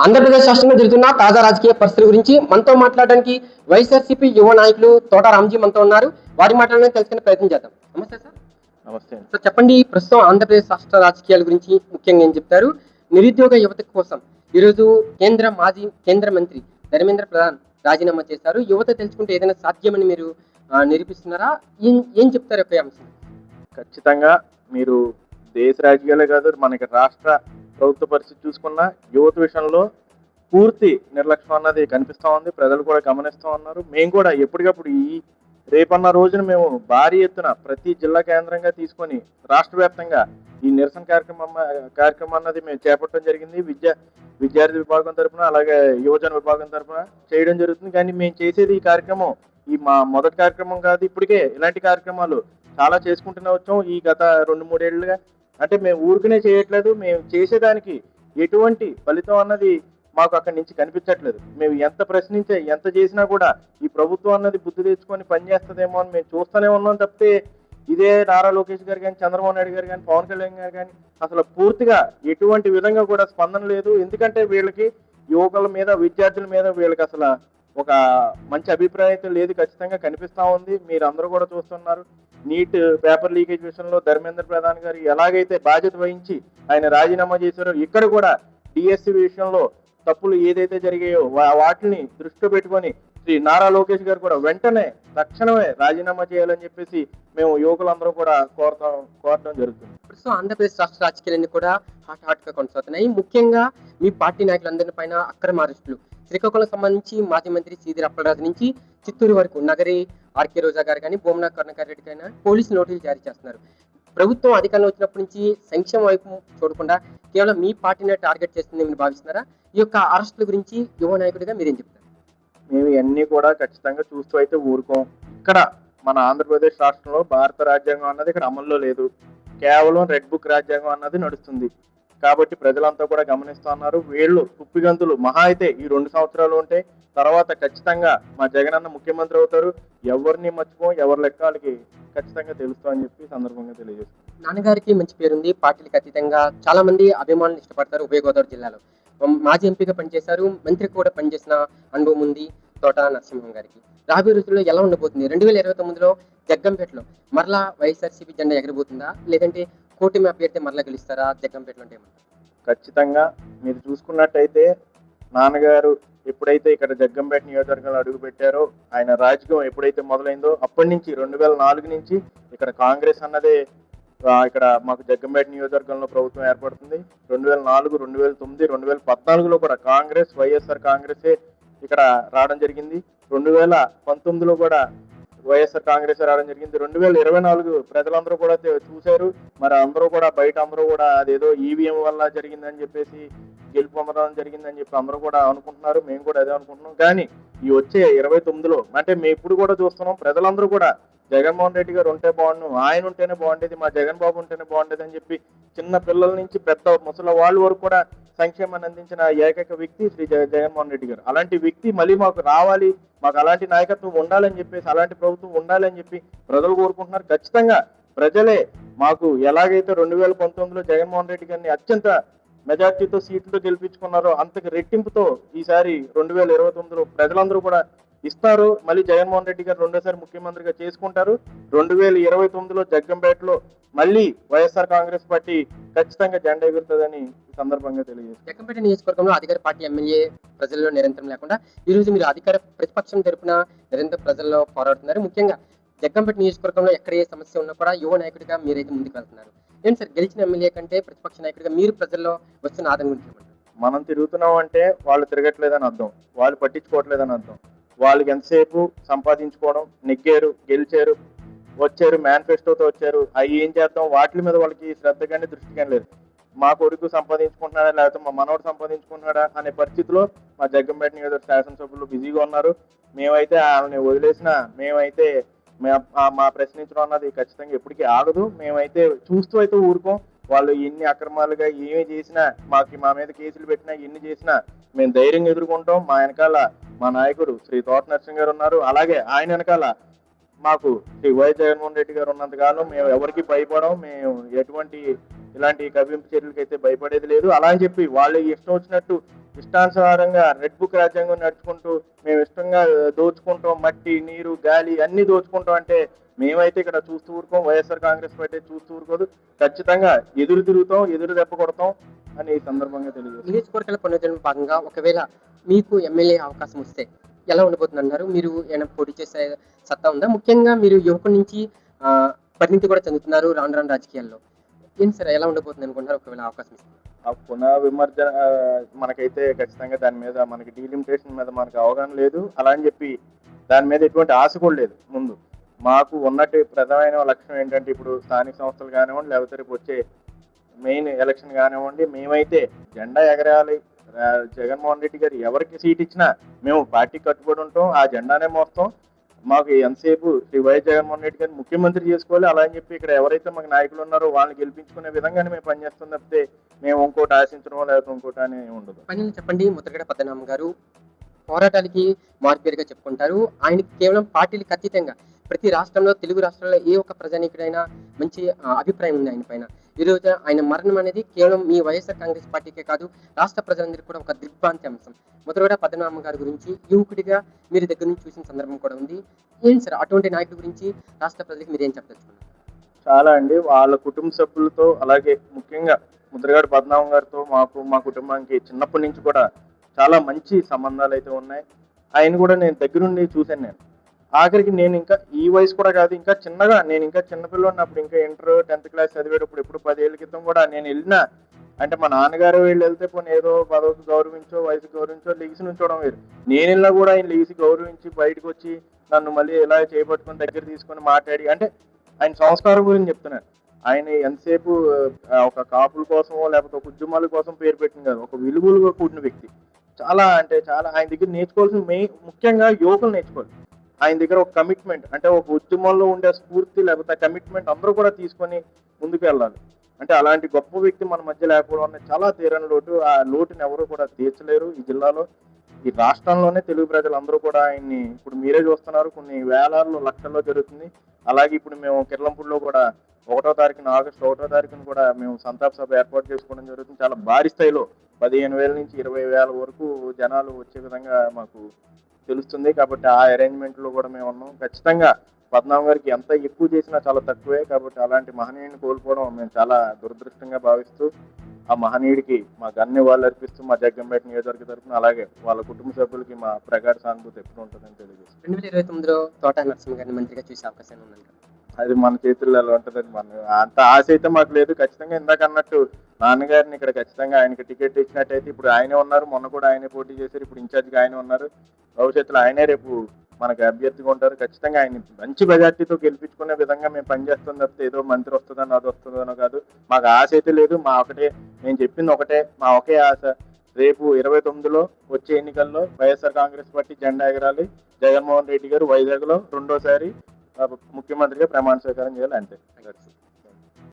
ఆంధ్రప్రదేశ్ రాష్ట్రంలో జరుగుతున్న తాజా రాజకీయ పరిస్థితుల గురించి మనతో మాట్లాడడానికి వైఎస్ఆర్సీపీ యువ నాయకులు తోట రామ్జీ మనతో ఉన్నారు. వారి మాటలను తెలుసుకునే ప్రయత్నం చేద్దాం. నమస్తే సార్. నమస్తే. సార్ చెప్పండి, ప్రస్తుతం ఆంధ్రప్రదేశ్ రాష్ట్ర రాజకీయాల గురించి ముఖ్యంగా ఏం చెప్తారు? నిరుద్యోగ యువత కోసం ఈరోజు మాజీ కేంద్ర మంత్రి ధర్మేంద్ర ప్రధాన్ రాజీనామా చేశారు. యువత తెలుసుకుంటే ఏదైనా సాధ్యమని మీరు నిరూపిస్తున్నారా? ఏం చెప్తారు ఒక అంశం? ఖచ్చితంగా మీరు దేశ రాజకీయాలే కాదు, మనకి రాష్ట్ర ప్రభుత్వ పరిస్థితి చూసుకున్నా యువత విషయంలో పూర్తి నిర్లక్ష్యం అన్నది కనిపిస్తూ ఉంది. ప్రజలు కూడా గమనిస్తూ ఉన్నారు. మేము కూడా ఎప్పటికప్పుడు రేపన్న రోజున మేము భారీ ఎత్తున ప్రతి జిల్లా కేంద్రంగా తీసుకొని రాష్ట్ర వ్యాప్తంగా ఈ నిరసన కార్యక్రమం అన్నది మేము చేపట్టడం జరిగింది. విద్యార్థి విభాగం తరఫున, అలాగే యువజన విభాగం తరఫున చేయడం జరుగుతుంది. కానీ మేము చేసేది ఈ కార్యక్రమం మా మొదటి కార్యక్రమం కాదు. ఇప్పటికే ఇలాంటి కార్యక్రమాలు చాలా చేసుకుంటూనే వచ్చాం ఈ గత 2-3 ఏళ్ళుగా. అంటే మేము ఊరికనే చేయట్లేదు, మేము చేసేదానికి ఎటువంటి ఫలితం అన్నది మాకు అక్కడి నుంచి కనిపించట్లేదు. మేము ఎంత ప్రశ్నించే ఎంత చేసినా కూడా ఈ ప్రభుత్వం అన్నది బుద్ధి తెచ్చుకొని పనిచేస్తుందేమో అని మేము చూస్తూనే ఉన్నాం తప్పితే ఇదే నారా లోకేష్ గారు కానీ, చంద్రబాబు నాయుడు గారు కానీ, పవన్ కళ్యాణ్ గారు కానీ అసలు పూర్తిగా ఎటువంటి విధంగా కూడా స్పందన లేదు. ఎందుకంటే వీళ్ళకి యువకుల మీద, విద్యార్థుల మీద వీళ్ళకి అసలు ఒక మంచి అభిప్రాయం అయితే లేదు. ఖచ్చితంగా కనిపిస్తూ ఉంది. మీరు అందరూ కూడా చూస్తున్నారు. నీట్ పేపర్ లీకేజ్ విషయంలో ధర్మేంద్ర ప్రధాన్ గారు ఎలాగైతే బాధ్యత వహించి ఆయన రాజీనామా చేశారో, ఇక్కడ కూడా డిఎస్సి విషయంలో తప్పులు ఏదైతే జరిగాయో వాటిని దృష్టిలో పెట్టుకొని శ్రీ నారా లోకేష్ గారు కూడా వెంటనే తక్షణమే రాజీనామా చేయాలని చెప్పేసి మేము యువకులందరూ కూడా కోరడం జరుగుతుంది. ప్రస్తుతం ఆంధ్రప్రదేశ్ రాష్ట్ర రాజకీయాలన్నీ కూడా హాట్ గా కొనసాగుతున్నాయి. ముఖ్యంగా మీ పార్టీ నాయకులందరి పైన అక్రమ అరెస్టులు. శ్రీకాకుళం సంబంధించి మాజీ మంత్రి సీదిరి అప్పలరాజు నుంచి చిత్తూరు వరకు నగరి ఆర్కే రోజా గారు కానీ, బొమ్మన కరుణాకర్ రెడ్డి అయినా పోలీసు నోటీసులు జారీ చేస్తున్నారు. ప్రభుత్వం అధికారంలో వచ్చినప్పటి నుంచి సంక్షేమ వైపు చూడకుండా కేవలం మీ పార్టీనే టార్గెట్ చేస్తుందని భావిస్తున్నారా? ఈ యొక్క అరెస్టుల గురించి యువ నాయకుడిగా మీరేం చెప్తారు? మేము ఇవన్నీ కూడా ఖచ్చితంగా చూస్తూ అయితే ఊరుకోం. ఇక్కడ మన ఆంధ్రప్రదేశ్ రాష్ట్రంలో భారత రాజ్యాంగం అన్నది ఇక్కడ అమల్లో లేదు. కేవలం రెడ్ బుక్ రాజ్యాంగం అన్నది నడుస్తుంది. కాబట్టి ప్రజలంతా కూడా గమనిస్తూ ఉన్నారు. వీళ్ళు కుప్పిగంతులు మహా అయితే ఈ 2 సంవత్సరాలు ఉంటే తర్వాత ఖచ్చితంగా మా జగన్ అన్న ముఖ్యమంత్రి అవుతారు. ఎవరిని మర్చిపోం, ఎవరి లెక్కలకి ఖచ్చితంగా తెలుస్తా అని చెప్పి సందర్భంగా తెలియజేస్తాం. నాన్నగారికి మంచి పేరుంది. పార్టీలకు అతీతంగా చాలా మంది అభిమానులు ఇష్టపడతారు ఉభయ గోదావరి జిల్లాలో. మాజీ ఎంపీగా పనిచేశారు, మంత్రి కూడా పనిచేసిన అనుభవం ఉంది తోట నరసింహం గారికి. రాబోయే రోజుల్లో ఎలా ఉండబోతుంది? 2029లో జగ్గంపేటలో మరలా వైఎస్ఆర్సీపీ జెండా ఎగరబోతుందా, లేదంటే కూటమి అభ్యర్థి మరలా గెలుస్తారా? జగ్గంపేటలో అంటే ఖచ్చితంగా మీరు చూసుకున్నట్టయితే నాన్నగారు ఎప్పుడైతే ఇక్కడ జగ్గంపేట నియోజకవర్గంలో అడుగు పెట్టారో, ఆయన రాజకీయం ఎప్పుడైతే మొదలైందో అప్పటి నుంచి 2004 నుంచి ఇక్కడ కాంగ్రెస్ అన్నదే ఇక్కడ మాకు జగ్గంపేట నియోజకవర్గంలో ప్రభుత్వం ఏర్పడుతుంది. 2004, 2009, 2014లో కూడా కాంగ్రెస్, వైఎస్ఆర్ కాంగ్రెసే ఇక్కడ రావడం జరిగింది. 2019లో కూడా వైఎస్ఆర్ కాంగ్రెస్ రావడం జరిగింది. 2024 ప్రజలందరూ కూడా చూశారు. మరి అందరూ కూడా బయట అందరూ కూడా అదేదో ఈవీఎం వల్ల జరిగిందని చెప్పేసి గెలుపు పొందడం జరిగిందని చెప్పి అందరూ కూడా అనుకుంటున్నారు. మేము కూడా అదే అనుకుంటున్నాం. కానీ ఈ వచ్చే 29లో అంటే మేము ఇప్పుడు కూడా చూస్తున్నాం, ప్రజలందరూ కూడా జగన్మోహన్ రెడ్డి గారు ఉంటే బాగుండు, ఆయన ఉంటేనే బాగుండేది, మా జగన్ బాబు ఉంటేనే బాగుండేది అని చెప్పి చిన్న పిల్లల నుంచి పెద్ద ముసలి వాళ్ళ వరకు కూడా సంక్షేమాన్ని అందించిన ఏకైక వ్యక్తి శ్రీ జగన్మోహన్ రెడ్డి గారు. అలాంటి వ్యక్తి మళ్ళీ మాకు రావాలి, మాకు అలాంటి నాయకత్వం ఉండాలని చెప్పేసి, అలాంటి ప్రభుత్వం ఉండాలని చెప్పి ప్రజలు కోరుకుంటున్నారు. ఖచ్చితంగా ప్రజలే మాకు ఎలాగైతే 2019లో జగన్మోహన్ రెడ్డి గారిని అత్యంత మెజార్టీతో సీట్లతో గెలిపించుకున్నారో అంతకు రెట్టింపుతో ఈసారి 2029లో ప్రజలందరూ కూడా ఇస్తారు. మళ్ళీ జగన్మోహన్ రెడ్డి గారు రెండోసారి ముఖ్యమంత్రిగా చేసుకుంటారు. 2029లో జగ్గంపేటలో మళ్ళీ వైఎస్ఆర్ కాంగ్రెస్ పార్టీ ఖచ్చితంగా జెండా ఎగురుతుందని ఈ సందర్భంగా తెలియజేస్తారు. జగ్గంపేట నియోజకవర్గంలో అధికార పార్టీ ఎమ్మెల్యే ప్రజల్లో నిరంతరం లేకుండా ఈ రోజు మీరు అధికార ప్రతిపక్షం తరపున నిరంతరం ప్రజల్లో పోరాడుతున్నారు. ముఖ్యంగా జగ్గంపేట నియోజకవర్గంలో ఎక్కడ ఏ సమస్య ఉన్నా కూడా యువ నాయకుడిగా మీరైతే ముందుకు వెళ్తున్నారు. ఏంటి సార్, గెలిచిన ఎమ్మెల్యే కంటే ప్రతిపక్ష నాయకుడిగా మీరు ప్రజల్లో వస్తున్న ఆదరణ గురించి? మనం తిరుగుతున్నాం అంటే వాళ్ళు తిరగట్లేదని అర్థం, వాళ్ళు పట్టించుకోవట్లేదని అర్థం. వాళ్ళకి ఎంతసేపు సంపాదించుకోవడం, నెగ్గారు, గెలిచారు, వచ్చారు, మేనిఫెస్టోతో వచ్చారు, అవి ఏం చేద్దాం వాటి మీద వాళ్ళకి శ్రద్ధ కానీ దృష్టి కానీ లేదు. మా కొడుకు సంపాదించుకుంటున్నాడా లేకపోతే మా మనవడు సంపాదించుకుంటున్నాడా అనే పరిస్థితిలో మా జగ్గంపేట నియోజకవర్గ శాసనసభ్యులు బిజీగా ఉన్నారు. మేమైతే వాళ్ళని వదిలేసిన మేమైతే మా ప్రశ్నించడం అన్నది ఖచ్చితంగా ఎప్పటికీ ఆగదు. మేమైతే చూస్తూ అయితే ఊరుకోం. వాళ్ళు ఎన్ని అక్రమాలుగా ఏమి చేసినా, మా మీద కేసులు పెట్టినా, ఎన్ని చేసినా మేము ధైర్యంగా ఎదుర్కొంటాం. మా వెనకాల మా నాయకుడు శ్రీ తోట నరసింహ గారు ఉన్నారు. అలాగే ఆయన వెనకాల మాకు శ్రీ వైఎస్ జగన్మోహన్ రెడ్డి గారు ఉన్నంతకాలం మేము ఎవరికి భయపడం, మేము ఎటువంటి ఇలాంటి కవ్వింపు చర్యలకైతే భయపడేది లేదు. అలా అని చెప్పి వాళ్ళు ఇష్టం వచ్చినట్టు ఇష్టానుసారంగా రెడ్ బుక్ రాజ్యాంగం నడుచుకుంటూ మేము ఇష్టంగా దోచుకుంటాం, మట్టి నీరు గాలి అన్ని దోచుకుంటాం అంటే మేమైతే ఇక్కడ చూస్తూ ఊరుకోం. వైఎస్ఆర్ కాంగ్రెస్ పార్టీ చూస్తూ ఊరుకోదు. ఖచ్చితంగా ఎదురు తిరుగుతాం, ఎదురు దెబ్బ కొడతాం అని ఈ సందర్భంగా తెలియజేస్తాం. నియోజకవర్గాల పునర్జన్మ భాగంగా ఒకవేళ మీకు ఎమ్మెల్యే అవకాశం వస్తే ఎలా ఉండబోతుంది అన్నారు? మీరు ఏమైనా పోటీ చేసే సత్తా ఉందా? ముఖ్యంగా మీరు యువకుడి నుంచి ఆ, పరిణితి కూడా చెందుతున్నారు రాను రాను రాజకీయాల్లో. ఏంటి సార్ ఎలా ఉండబోతుంది అనుకుంటున్నారు ఒకవేళ అవకాశం ఇస్తే? ఆ పునర్విమర్శన మనకైతే ఖచ్చితంగా దాని మీద మనకి డీలిమిటేషన్ మీద మనకు అవగాహన లేదు. అలా అని చెప్పి దాని మీద ఎటువంటి ఆశ కూడా లేదు. ముందు మాకు ఉన్నట్టు ప్రధానమైన లక్ష్యం ఏంటంటే ఇప్పుడు స్థానిక సంస్థలు కానివ్వండి, లేకపోతే రేపు వచ్చే మెయిన్ ఎలక్షన్ కానివ్వండి, మేమైతే జెండా ఎగరేయాలి. జగన్మోహన్ రెడ్డి గారు ఎవరికి సీట్ ఇచ్చినా మేము పార్టీ కట్టుబడి ఉంటాం, ఆ జెండానే మోస్తాం. మాకు ఎంతసేపు శ్రీ వైఎస్ జగన్మోహన్ రెడ్డి గారిని ముఖ్యమంత్రి చేసుకోవాలి. అలా అని చెప్పి ఇక్కడ ఎవరైతే మాకు నాయకులు ఉన్నారో వాళ్ళని గెలిపించుకునే విధంగానే మేము పనిచేస్తాం తప్పితే మేము ఇంకోటి ఆశించడం లేకపోతే ఇంకోటి అని ఉండదు. ఫైనల్ చెప్పండి, ముద్రగడ పద్మనాభం గారు పోరాటానికి మార్పేరుగా చెప్పుకుంటారు. ఆయనకి కేవలం పార్టీలకు అతీతంగా ప్రతి రాష్ట్రంలో, తెలుగు రాష్ట్రాల్లో ఏ ఒక్క ప్రజానీకుడైనా మంచి అభిప్రాయం ఉంది ఆయన పైన. ఈ రోజు ఆయన మరణం అనేది కేవలం మీ వైఎస్ఆర్ కాంగ్రెస్ పార్టీకే కాదు, రాష్ట్ర ప్రజలందరికీ కూడా ఒక దిగ్భ్రాంతి అంశం. ముద్రగడ పద్మనాభం గారి గురించి యువకుడిగా మీరు దగ్గర నుంచి చూసిన సందర్భం కూడా ఉంది. ఏంటి సార్ అటువంటి నాయకుడి గురించి రాష్ట్ర ప్రజలకు మీరు ఏం చెప్పదలుచుకున్నారు? చాలా అండి. వాళ్ళ కుటుంబ సభ్యులతో అలాగే ముఖ్యంగా ముద్రగడ పద్మనాభం గారితో మా కుటుంబానికి చిన్నప్పటి నుంచి కూడా చాలా మంచి సంబంధాలు అయితే ఉన్నాయి. ఆయన కూడా నేను దగ్గరుండి చూశాను. నేను ఆఖరికి నేను ఇంకా ఈ వయసు కూడా కాదు, ఇంకా చిన్నగా నేను ఇంకా చిన్నపిల్లలు అప్పుడు ఇంకా ఇంటర్ 10th క్లాస్ చదివేటప్పుడు ఎప్పుడు 10 ఏళ్ళ క్రితం కూడా నేను వెళ్ళిన అంటే మా నాన్నగారు వీళ్ళు వెళ్తే పోనీ ఏదో పదవికి గౌరవించో వయసు గౌరవించో లెగిసి నుంచోవడం వేరు. నేను వెళ్ళినా కూడా ఆయన లెగిసి గౌరవించి బయటకు వచ్చి నన్ను మళ్ళీ ఇలా చేపట్టుకుని దగ్గర తీసుకొని మాట్లాడి అంటే ఆయన సంస్కారం గురించి చెప్తున్నాను. ఆయన ఎంతసేపు ఒక కాపుల కోసమో లేకపోతే ఒక ఉద్యమాల కోసం పేరు పెట్టిన కాదు, ఒక విలువలుగా కూడిన వ్యక్తి. చాలా అంటే చాలా ఆయన దగ్గర నేర్చుకోవాల్సిన ముఖ్యంగా యువకులు నేర్చుకోవాలి. ఆయన దగ్గర ఒక కమిట్మెంట్ అంటే ఒక ఉద్యమంలో ఉండే స్ఫూర్తి లేకపోతే కమిట్మెంట్ అందరూ కూడా తీసుకొని ముందుకు వెళ్ళాలి. అంటే అలాంటి గొప్ప వ్యక్తి మన మధ్య లేకపోవడం అనేది చాలా తీరని లోటు. ఆ లోటుని ఎవరు కూడా తీర్చలేరు. ఈ జిల్లాలో ఈ రాష్ట్రంలోనే తెలుగు ప్రజలందరూ కూడా ఆయన్ని ఇప్పుడు మీరే చూస్తున్నారు, కొన్ని వేలాల్లో లక్షల్లో జరుగుతుంది. అలాగే ఇప్పుడు మేము కిర్లంపూడిలో కూడా 1వ తారీఖున ఆగస్టు 1వ తారీఖున కూడా మేము సంతాప సభ ఏర్పాటు చేసుకోవడం జరుగుతుంది. చాలా భారీ స్థాయిలో 15,000 నుంచి 20,000 వరకు జనాలు వచ్చే విధంగా మాకు తెలుస్తుంది. కాబట్టి ఆ అరేంజ్మెంట్లో కూడా మేము ఉన్నాం. ఖచ్చితంగా పద్మనాభం గారికి ఎంత ఎక్కువ చేసినా చాలా తక్కువే. కాబట్టి అలాంటి మహనీయుని కోల్పోవడం మేము చాలా దురదృష్టంగా భావిస్తూ ఆ మహనీయుడికి మా నివాళులు అర్పిస్తూ మా జగ్గంపేట నియోజకవర్గ తరఫున అలాగే వాళ్ళ కుటుంబ సభ్యులకి మా ప్రగాఢ సానుభూతి ఎప్పుడు ఉంటుందని తెలియజేస్తాం. 2029లో తోట నరసింహ గారిని మంత్రిగా చూసే అవకాశం ఉందంట. అది మన చేతుల్లో ఎలా ఉంటుందని అంత ఆశ అయితే మాకు లేదు. ఖచ్చితంగా ఇందాక అన్నట్టు నాన్నగారిని ఇక్కడ ఖచ్చితంగా ఆయనకి టికెట్ ఇచ్చినట్టయితే ఇప్పుడు ఆయనే ఉన్నారు, మొన్న కూడా ఆయనే పోటీ చేశారు, ఇప్పుడు ఇన్ఛార్జిగా ఆయనే ఉన్నారు. భవిష్యత్తులో ఆయనే రేపు మనకు అభ్యర్థిగా ఉంటారు. ఖచ్చితంగా ఆయన మంచి మెజార్టీతో గెలిపించుకునే విధంగా మేము పనిచేస్తాం తప్పితే ఏదో మంత్రి వస్తుందనో అది వస్తుందనో కాదు. మాకు ఆశ అయితే లేదు. నేను చెప్పింది ఒకటే, మా ఒకే ఆశ రేపు 29లో వచ్చే ఎన్నికల్లో వైఎస్ఆర్ కాంగ్రెస్ పార్టీ జెండా ఎగరాలి. జగన్మోహన్ రెడ్డి గారు వైజాగ్లో రెండోసారి ముఖ్యమంత్రిగా ప్రమాణ స్వీకారం చేయాలి. అంతే.